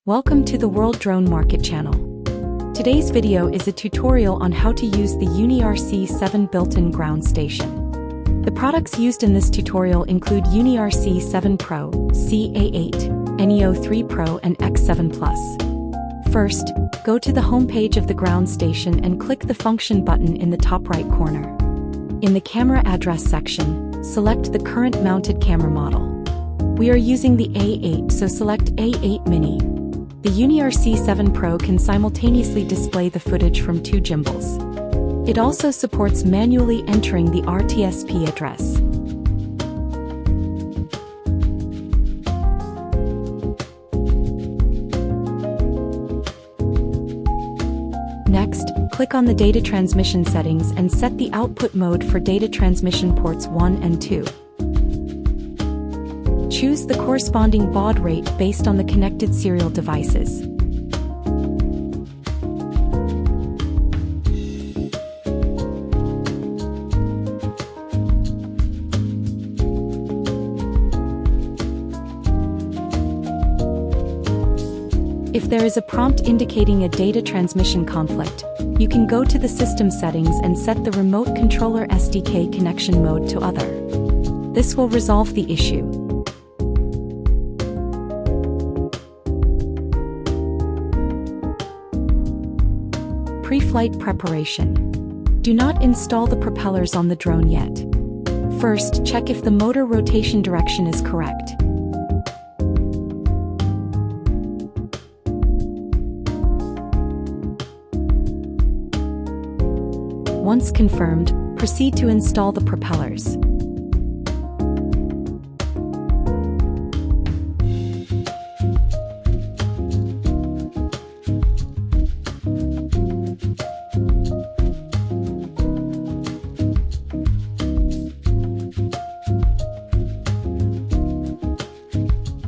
Welcome to the World Drone Market channel. Today's video is a tutorial on how to use the UniRC 7 built-in ground station. The products used in this tutorial include UniRC 7 Pro, CA8, Neo 3 Pro and X7 Plus. First, go to the home page of the ground station and click the function button in the top right corner. In the camera address section, select the current mounted camera model. We are using the A8, so select A8 Mini. The UniRC 7 Pro can simultaneously display the footage from two gimbals. It also supports manually entering the RTSP address. Next, click on the data transmission settings and set the output mode for data transmission ports 1 and 2. Choose the corresponding baud rate based on the connected serial devices. If there is a prompt indicating a data transmission conflict, you can go to the system settings and set the remote controller SDK connection mode to other. This will resolve the issue. Pre-flight preparation. Do not install the propellers on the drone yet. First, check if the motor rotation direction is correct. Once confirmed, proceed to install the propellers.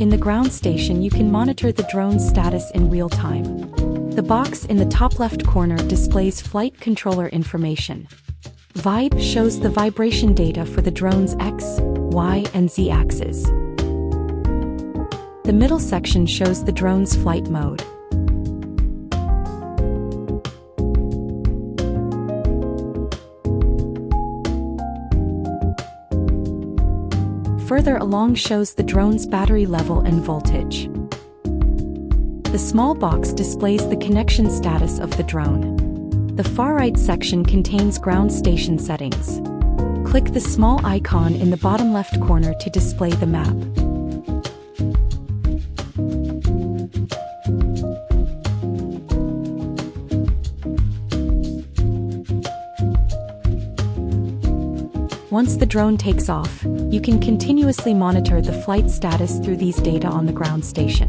In the ground station, you can monitor the drone's status in real time. The box in the top left corner displays flight controller information. Vibe shows the vibration data for the drone's X, Y, and Z axes. The middle section shows the drone's flight mode. Further along shows the drone's battery level and voltage. The small box displays the connection status of the drone. The far right section contains ground station settings. Click the small icon in the bottom left corner to display the map. Once the drone takes off, you can continuously monitor the flight status through these data on the ground station.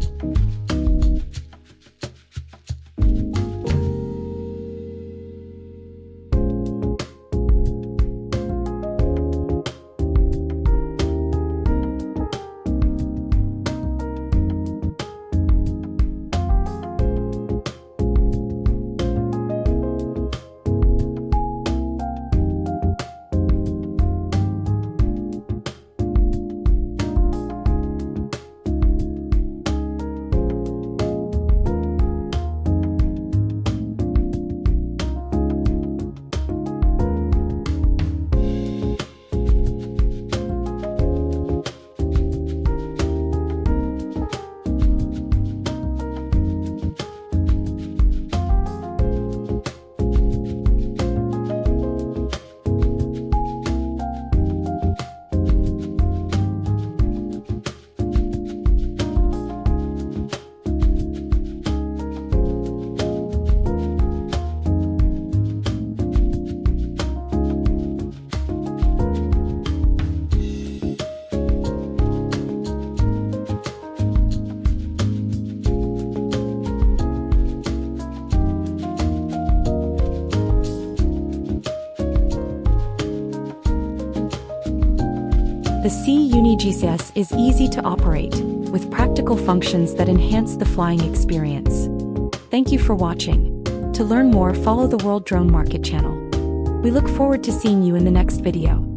The UniGCS is easy to operate, with practical functions that enhance the flying experience. Thank you for watching. To learn more, follow the World Drone Market channel. We look forward to seeing you in the next video.